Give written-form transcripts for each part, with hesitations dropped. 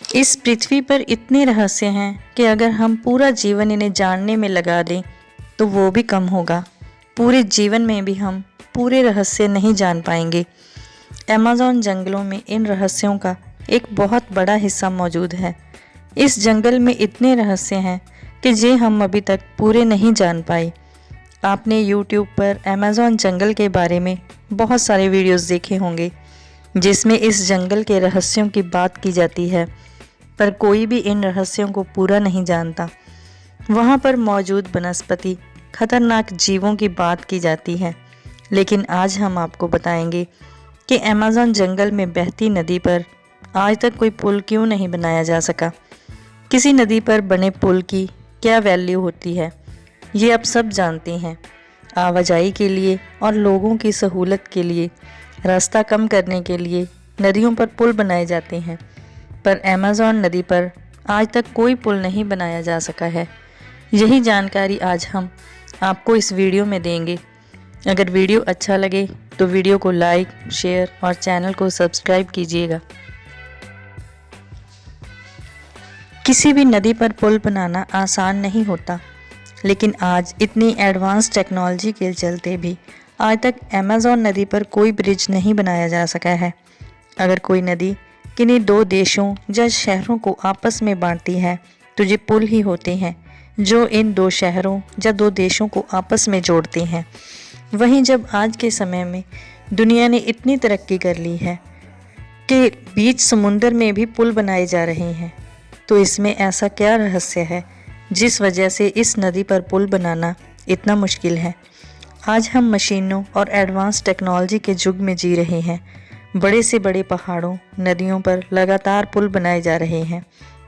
इस पृथ्वी पर इतने रहस्य हैं कि अगर हम पूरा जीवन इन्हें जानने में लगा दें तो वो भी कम होगा। पूरे जीवन में भी हम पूरे रहस्य नहीं जान पाएंगे। अमेज़न जंगलों में इन रहस्यों का एक बहुत बड़ा हिस्सा मौजूद है। इस जंगल में इतने रहस्य हैं कि जे हम अभी तक पूरे नहीं जान पाए। आपने YouTube पर अमेज़न जंगल के बारे में बहुत सारे वीडियोस देखे होंगे जिसमें इस जंगल के रहस्यों की बात की जाती है, पर कोई भी इन रहस्यों को पूरा नहीं जानता। वहाँ पर मौजूद वनस्पति, खतरनाक जीवों की बात की जाती है, लेकिन आज हम आपको बताएंगे कि अमेज़न जंगल में बहती नदी पर आज तक कोई पुल क्यों नहीं बनाया जा सका। किसी नदी पर बने पुल की क्या वैल्यू होती है, ये आप सब जानते हैं। आवाजाही के लिए और लोगों की सहूलत के लिए, रास्ता कम करने के लिए नदियों पर पुल बनाए जाते हैं, पर अमेज़न नदी पर आज तक कोई पुल नहीं बनाया जा सका है। यही जानकारी आज हम आपको इस वीडियो में देंगे। अगर वीडियो अच्छा लगे तो वीडियो को लाइक, शेयर और चैनल को सब्सक्राइब कीजिएगा। किसी भी नदी पर पुल बनाना आसान नहीं होता, लेकिन आज इतनी एडवांस टेक्नोलॉजी के चलते भी आज तक अमेज़न नदी पर कोई ब्रिज नहीं बनाया जा सका है। अगर कोई नदी किन्हीं दो देशों या शहरों को आपस में बांटती है तो ये पुल ही होते हैं जो इन दो शहरों या दो देशों को आपस में जोड़ते हैं। वहीं जब आज के समय में दुनिया ने इतनी तरक्की कर ली है कि बीच समुंदर में भी पुल बनाए जा रहे हैं, तो इसमें ऐसा क्या रहस्य है जिस वजह से इस नदी पर पुल बनाना इतना मुश्किल है। आज हम मशीनों और एडवांस टेक्नोलॉजी के युग में जी रहे हैं। बड़े से बड़े पहाड़ों, नदियों पर लगातार पुल बनाए जा रहे हैं,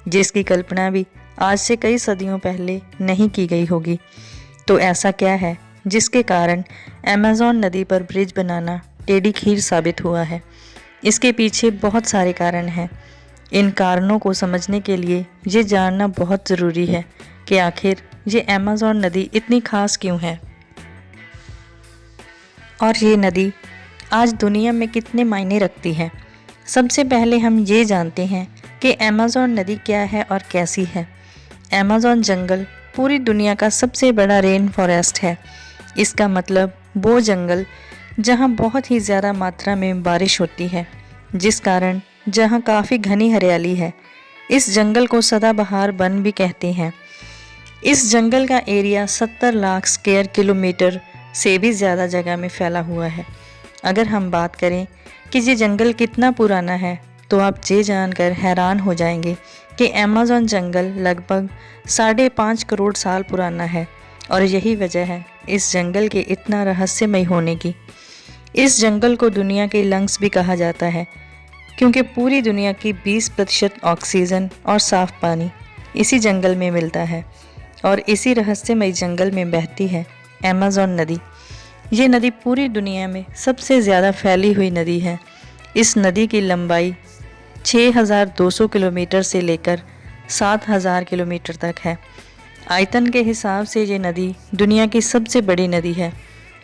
जिसकी कल्पना भी आज से कई सदियों पहले नहीं की गई होगी। तो ऐसा क्या है जिसके कारण अमेज़न नदी पर ब्रिज बनाना टेढ़ी खीर साबित हुआ है। इसके पीछे बहुत सारे कारण हैं। इन कारणों को समझने के लिए ये जानना बहुत ज़रूरी है कि आखिर ये अमेज़न नदी इतनी खास क्यों है और ये नदी आज दुनिया में कितने मायने रखती है। सबसे पहले हम ये जानते हैं कि अमेज़न नदी क्या है और कैसी है। अमेज़न जंगल पूरी दुनिया का सबसे बड़ा रेन फॉरेस्ट है। इसका मतलब वो जंगल जहाँ बहुत ही ज़्यादा मात्रा में बारिश होती है, जिस कारण जहाँ काफ़ी घनी हरियाली है। इस जंगल को सदाबहार वन भी कहते हैं। इस जंगल का एरिया 70 लाख स्क्वायर किलोमीटर से भी ज़्यादा जगह में फैला हुआ है। अगर हम बात करें कि ये जंगल कितना पुराना है तो आप ये जानकर हैरान हो जाएंगे कि अमेज़न जंगल लगभग 5.5 करोड़ साल पुराना है, और यही वजह है इस जंगल के इतना रहस्यमय होने की। इस जंगल को दुनिया के लंग्स भी कहा जाता है, क्योंकि पूरी दुनिया की 20% ऑक्सीजन और साफ पानी इसी जंगल में मिलता है, और इसी रहस्यमय जंगल में बहती है अमेज़न नदी। ये नदी पूरी दुनिया में सबसे ज़्यादा फैली हुई नदी है। इस नदी की लंबाई 6,200 किलोमीटर से लेकर 7,000 किलोमीटर तक है। आयतन के हिसाब से ये नदी दुनिया की सबसे बड़ी नदी है,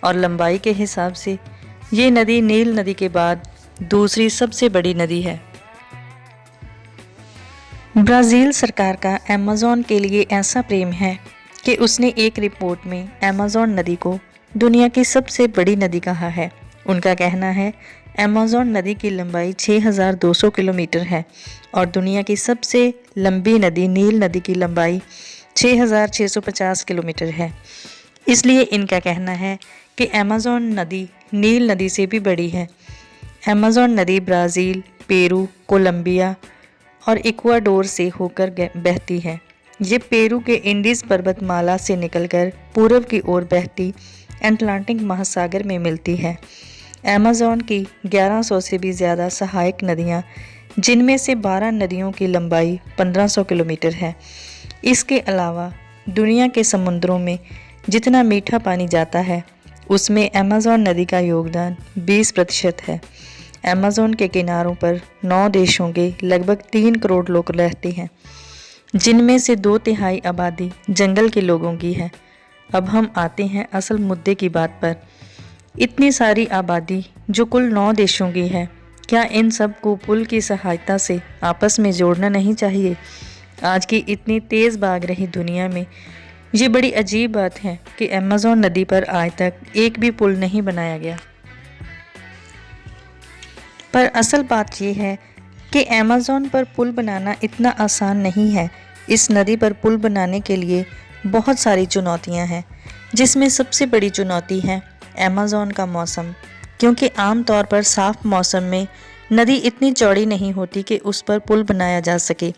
और लंबाई के हिसाब से ये नदी नील नदी के बाद दूसरी सबसे बड़ी नदी है। ब्राज़ील सरकार का अमेज़न के लिए ऐसा प्रेम है कि उसने एक रिपोर्ट में अमेज़न नदी को दुनिया की सबसे बड़ी नदी कहा है। उनका कहना है अमेज़न नदी की लंबाई 6,200 किलोमीटर है, और दुनिया की सबसे लंबी नदी नील नदी की लंबाई 6,650 किलोमीटर है। इसलिए इनका कहना है कि अमेज़न नदी नील नदी से भी बड़ी है। अमेज़न नदी ब्राज़ील, पेरू, कोलंबिया और इक्वाडोर से होकर बहती है। ये पेरू के इंडीज़ पर्वतमाला से निकलकर पूर्व की ओर बहती अटलांटिक महासागर में मिलती है। अमेज़न की 1100 से भी ज़्यादा सहायक नदियाँ, जिनमें से 12 नदियों की लंबाई 1500 किलोमीटर है। इसके अलावा दुनिया के समुद्रों में जितना मीठा पानी जाता है, उसमें अमेज़न नदी का योगदान 20% है। अमेज़न के किनारों पर 9 देशों के लगभग 3 करोड़ लोग रहते हैं, जिनमें से 2/3 आबादी जंगल के लोगों की है। अब हम आते हैं असल मुद्दे की बात पर। इतनी सारी आबादी जो कुल 9 देशों की है, क्या इन सब को पुल की सहायता से आपस में जोड़ना नहीं चाहिए? आज की इतनी तेज़ भाग रही दुनिया में ये बड़ी अजीब बात है कि अमेज़न नदी पर आज तक एक भी पुल नहीं बनाया गया। पर असल बात यह है कि अमेज़न पर पुल बनाना इतना आसान नहीं है। इस नदी पर पुल बनाने के लिए बहुत सारी चुनौतियां हैं, जिसमें सबसे बड़ी चुनौती है अमेज़न का मौसम, क्योंकि आमतौर पर साफ मौसम में नदी इतनी चौड़ी नहीं होती कि उस पर पुल बनाया जा सके।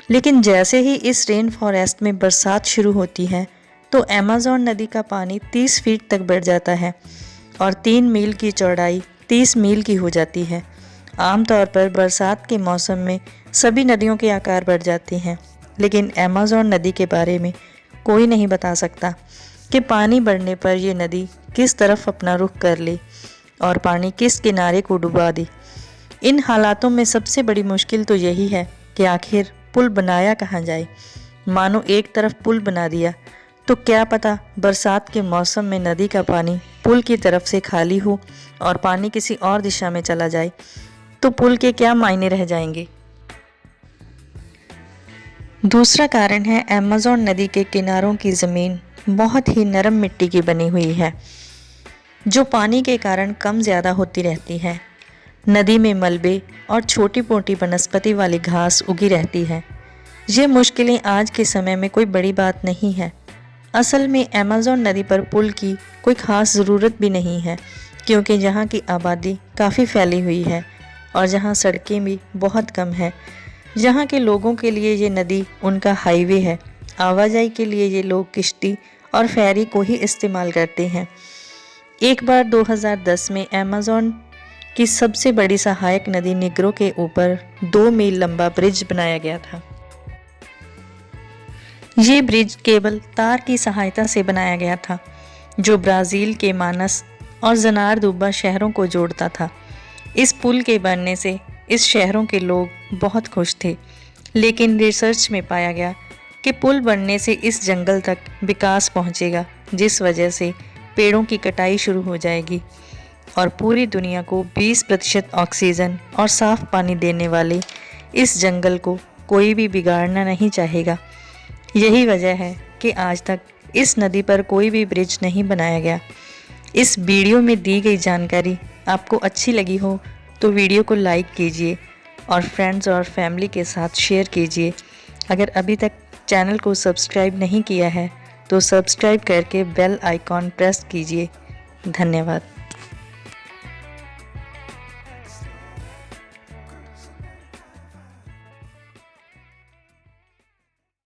लेकिन जैसे ही इस रेन फॉरेस्ट में बरसात शुरू होती है तो अमेज़न नदी का पानी 30 फीट तक बढ़ जाता है और 3 मील की चौड़ाई 30 मील की हो जाती है। आमतौर पर बरसात के मौसम में सभी नदियों के आकार बढ़ जाते हैं, लेकिन अमेज़न नदी के बारे में कोई नहीं बता सकता कि पानी बढ़ने पर ये नदी किस तरफ अपना रुख कर ले और पानी किस किनारे को डुबा दे। इन हालातों में सबसे बड़ी मुश्किल तो यही है कि आखिर पुल बनाया कहाँ जाए। मानो एक तरफ पुल बना दिया तो क्या पता बरसात के मौसम में नदी का पानी पुल की तरफ से खाली हो और पानी किसी और दिशा में चला जाए, तो पुल के क्या मायने रह जाएंगे। दूसरा कारण है अमेज़न नदी के किनारों की ज़मीन बहुत ही नरम मिट्टी की बनी हुई है, जो पानी के कारण कम ज़्यादा होती रहती है। नदी में मलबे और छोटी मोटी वनस्पति वाली घास उगी रहती है। ये मुश्किलें आज के समय में कोई बड़ी बात नहीं है। असल में अमेज़न नदी पर पुल की कोई ख़ास ज़रूरत भी नहीं है, क्योंकि यहाँ की आबादी काफ़ी फैली हुई है और जहाँ सड़कें भी बहुत कम है। यहाँ के लोगों के लिए ये नदी उनका हाईवे है। आवाजाही के लिए ये लोग किश्ती और फेरी को ही इस्तेमाल करते हैं। एक बार 2010 में अमेज़न की सबसे बड़ी सहायक नदी निग्रो के ऊपर 2 मील लंबा ब्रिज बनाया गया था। ये ब्रिज केवल तार की सहायता से बनाया गया था, जो ब्राज़ील के मानस और जनारदुब्बा शहरों को जोड़ता था। इस पुल के बनने से इस शहरों के लोग बहुत खुश थे, लेकिन रिसर्च में पाया गया कि पुल बनने से इस जंगल तक विकास पहुंचेगा, जिस वजह से पेड़ों की कटाई शुरू हो जाएगी और पूरी दुनिया को 20% ऑक्सीजन और साफ पानी देने वाले इस जंगल को कोई भी बिगाड़ना नहीं चाहेगा। यही वजह है कि आज तक इस नदी पर कोई भी ब्रिज नहीं बनाया गया। इस वीडियो में दी गई जानकारी आपको अच्छी लगी हो तो वीडियो को लाइक कीजिए और फ्रेंड्स और फैमिली के साथ शेयर कीजिए। अगर अभी तक चैनल को सब्सक्राइब नहीं किया है तो सब्सक्राइब करके बेल आइकॉन प्रेस कीजिए। धन्यवाद।